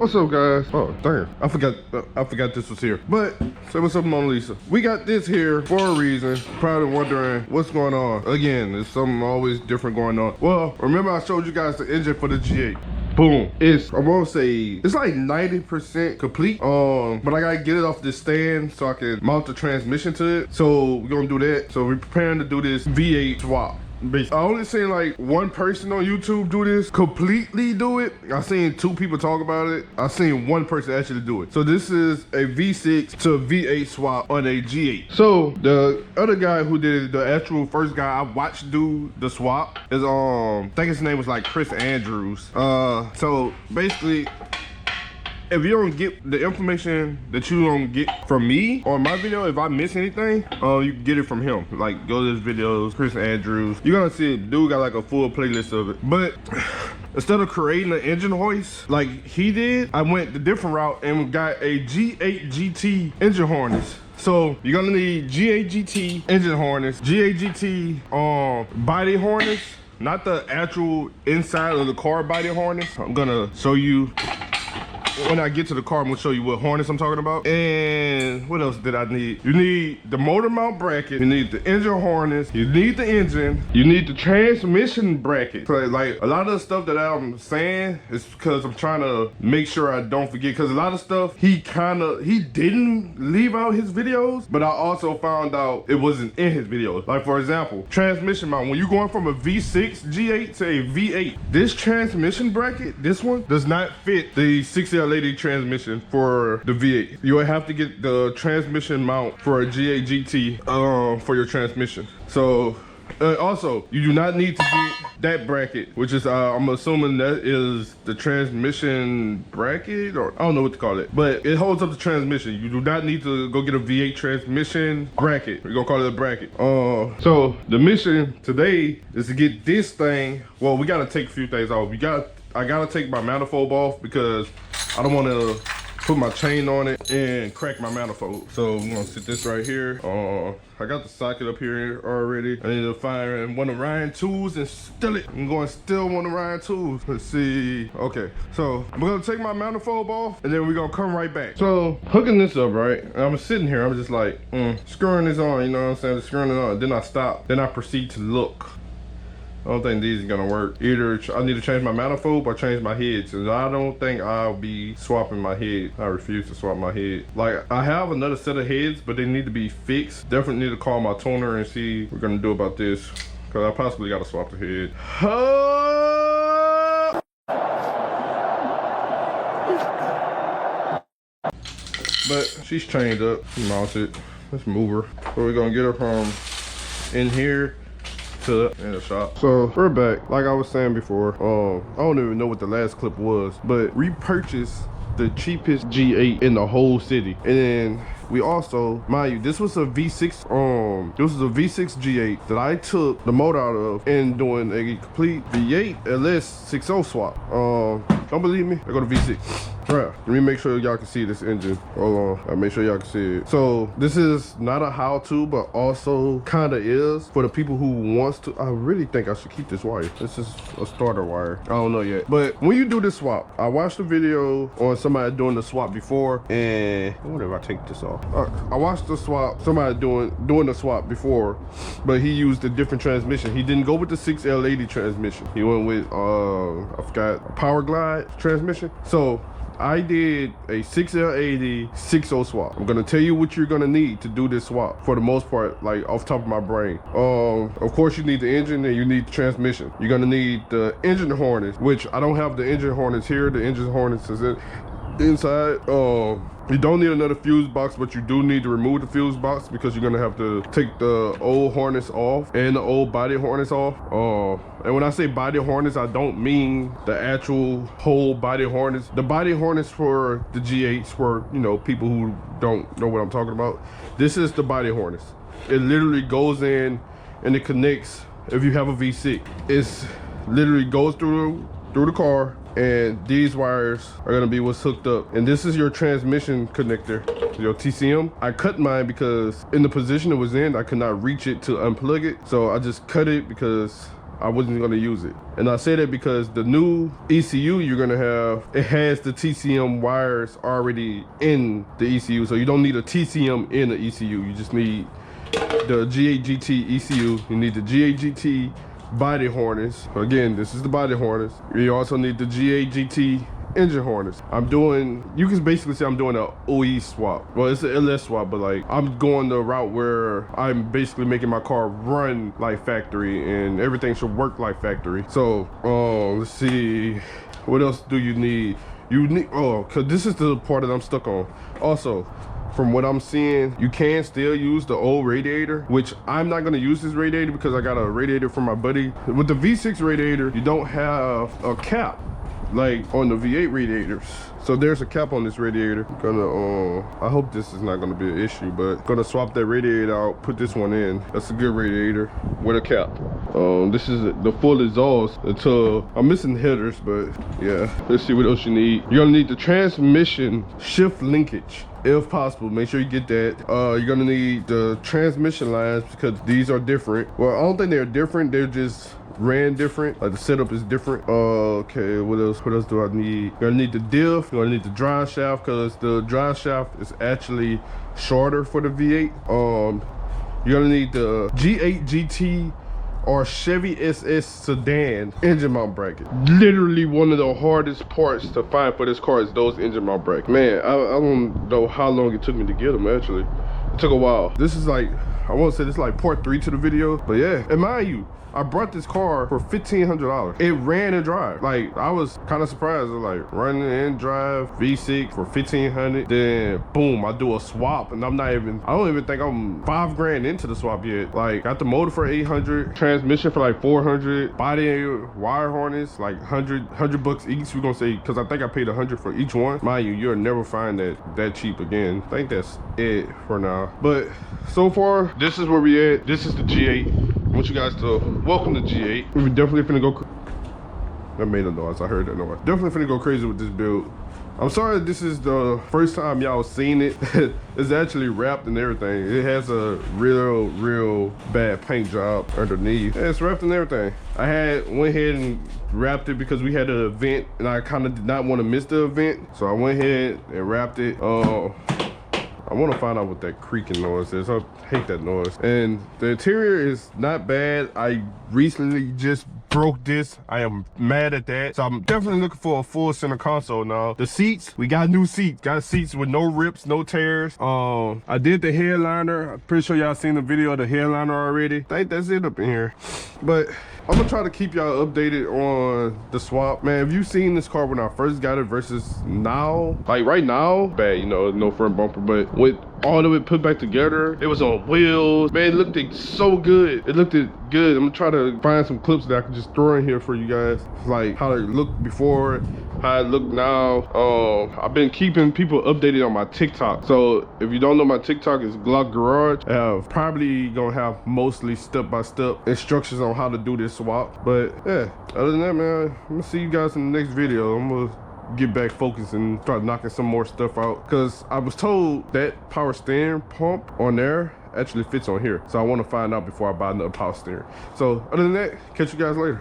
What's up, guys? Oh, damn. I forgot this was here. But, say what's up, Mona Lisa. We got this here for a reason. Probably wondering what's going on. Again, there's something always different going on. Well, remember I showed you guys the engine for the G8. Boom. I'm gonna say, it's like 90% complete. But I gotta get it off this stand so I can mount the transmission to it. So, we're gonna do that. So, we're preparing to do this V8 swap. I only seen like one person on YouTube do this, completely do it. I seen 2 people talk about it. I seen 1 person actually do it. So this is a V6 to V8 swap on a G8. So the other guy who did it, the actual first guy I watched do the swap is I think his name was like Chris Andrews. So basically, if you don't get the information that you don't get from me on my video, if I miss anything, you can get it from him. Like, go to his videos, Chris Andrews. You're gonna see dude got like a full playlist of it. But instead of creating an engine hoist like he did, I went the different route and got a G8 GT engine harness. So you're gonna need G8 GT engine harness, G8 GT body harness, not the actual inside of the car body harness. I'm gonna show you. When I get to the car, I'm gonna show you what harness I'm talking about. And what else did I need? You need the motor mount bracket, you need the engine harness, you need the engine, you need the transmission bracket. So like a lot of the stuff that I'm saying is because I'm trying to make sure I don't forget, because a lot of stuff he didn't leave out his videos, but I also found out it wasn't in his videos. Like for example, transmission mount. When you're going from a V6 G8 to a V8, this transmission bracket, this one, does not fit the 6L transmission for the V8. You will have to get the transmission mount for a G8 GT for your transmission. So also, you do not need to get that bracket, which is I'm assuming that is the transmission bracket, or I don't know what to call it, but it holds up the transmission. You do not need to go get a V8 transmission bracket. We're gonna call it a bracket. So the mission today is to get this thing. Well, we gotta take a few things off. I gotta take my manifold off because I don't want to put my chain on it and crack my manifold. So I'm gonna sit this right here. I got the socket up here already. I need to find one of Ryan tools and steal it. I'm going to steal one of Ryan tools. Let's see. Okay, so I'm gonna take my manifold off and then we're gonna come right back. So hooking this up, right? And I'm sitting here, I'm just like screwing this on, you know what I'm saying? Screwing it on. Then I stop. Then I proceed to look. I don't think these are gonna work. Either I need to change my manifold or change my heads. And I don't think I'll be swapping my head. I refuse to swap my head. Like, I have another set of heads, but they need to be fixed. Definitely need to call my toner and see what we're gonna do about this. Cause I possibly gotta swap the head. But she's chained up, mounted. Let's move her. So we're gonna get her from in here in the shop. So we're back. Like I was saying before, I don't even know what the last clip was, but we purchased the cheapest G8 in the whole city. And then we also, mind you, this was a V6 this was a V6 G8 that I took the motor out of and doing a complete V8 LS 60 swap. Don't believe me? I go to V6. Right, let me make sure y'all can see this engine. Hold on, I'll make sure y'all can see it. So this is not a how-to, but also kind of is for the people who wants to. I really think I should keep this wire. This is a starter wire. I don't know yet. But when you do this swap, I watched a video on somebody doing the swap before, and what if I take this off? I watched the swap, somebody doing the swap before, but he used a different transmission. He didn't go with the 6L80 transmission. He went with I forgot, a Power Glide transmission. So I did a 6L80 60 swap. I'm gonna tell you what you're gonna need to do this swap for the most part, like off the top of my brain. Of course you need the engine and you need the transmission. You're gonna need the engine harness, which I don't have the engine harness here. The engine harness is inside. You don't need another fuse box, but you do need to remove the fuse box because you're gonna have to take the old harness off and the old body harness off. And when I say body harness, I don't mean the actual whole body harness. The body harness for the G8s, for, you know, people who don't know what I'm talking about. This is the body harness. It literally goes in and it connects. If you have a V6, it's literally goes through the car, and these wires are gonna be what's hooked up. And this is your transmission connector, your TCM. I cut mine because in the position it was in, I could not reach it to unplug it. So I just cut it because I wasn't gonna use it. And I say that because the new ECU you're gonna have, it has the TCM wires already in the ECU. So you don't need a TCM in the ECU. You just need the G8GT ECU. You need the G8GT body harness. Again, this is the body harness. You also need the G8GT engine harness. I'm doing, you can basically say I'm doing a OE swap. Well, it's an LS swap, but like I'm going the route where I'm basically making my car run like factory and everything should work like factory. So let's see, what else do you need? You need, oh, cause this is the part that I'm stuck on. Also, from what I'm seeing, you can still use the old radiator, which I'm not gonna use this radiator because I got a radiator from my buddy. With the V6 radiator, you don't have a cap like on the V8 radiators. So there's a cap on this radiator. Gonna I hope this is not gonna be an issue, but gonna swap that radiator out, put this one in. That's a good radiator with a cap. This is the full exhaust until I'm missing headers, but yeah. Let's see what else you need. You're gonna need the transmission shift linkage. If possible, make sure you get that. You're gonna need the transmission lines because these are different. Well, I don't think they're different, they're just ran different. Like the setup is different. Okay, what else do I need? You're gonna need the diff, you're gonna need the drive shaft because the drive shaft is actually shorter for the V8. You're gonna need the G8GT or Chevy SS sedan engine mount bracket. Literally one of the hardest parts to find for this car is those engine mount brackets. Man, I don't know how long it took me to get them. Actually, it took a while. This is like, I won't say this is like part 3 to the video, but yeah. And mind you, I brought this car for $1,500. It ran and drive. Like, I was kind of surprised. Like, running and drive V6 for $1,500. Then boom, I do a swap, and I don't even think I'm $5 grand into the swap yet. Like, got the motor for $800, transmission for like $400, body wire harness like $100 bucks each. We're gonna say, because I think I paid $100 for each one. Mind you, you'll never find that cheap again. I think that's it for now. But so far, this is where we at. This is the G8. I want you guys to welcome the G8. We're definitely finna go. That made a noise. I heard that noise. Definitely finna go crazy with this build. I'm sorry this is the first time y'all seen it. It's actually wrapped and everything. It has a real bad paint job underneath. Yeah, it's wrapped and everything. I went ahead and wrapped it because we had an event and I kind of did not want to miss the event. So I went ahead and wrapped it. I want to find out what that creaking noise is. I hate that noise. And the interior is not bad. I recently just broke this. I am mad at that. So I'm definitely looking for a full center console now. The seats, we got new seats. Got seats with no rips, no tears. I did the headliner. I'm pretty sure y'all seen the video of the headliner already. I think that's it up in here. But I'm gonna try to keep y'all updated on the swap. Man, have you seen this car when I first got it versus now? Like right now, bad, you know, no front bumper, but with all of it put back together, it was on wheels. Man, it looked so good. It looked good. I'm gonna try to find some clips that I can just throw in here for you guys. Like how it looked before, how it look now. I've been keeping people updated on my TikTok. So if you don't know, my TikTok is SrtGlockk Garage. I have probably gonna have mostly step-by-step instructions on how to do this swap. But yeah, other than that, man, I'm gonna see you guys in the next video. I'm gonna get back focused and start knocking some more stuff out, because I was told that power steering pump on there actually fits on here. So I want to find out before I buy another power steering. So other than that, catch you guys later.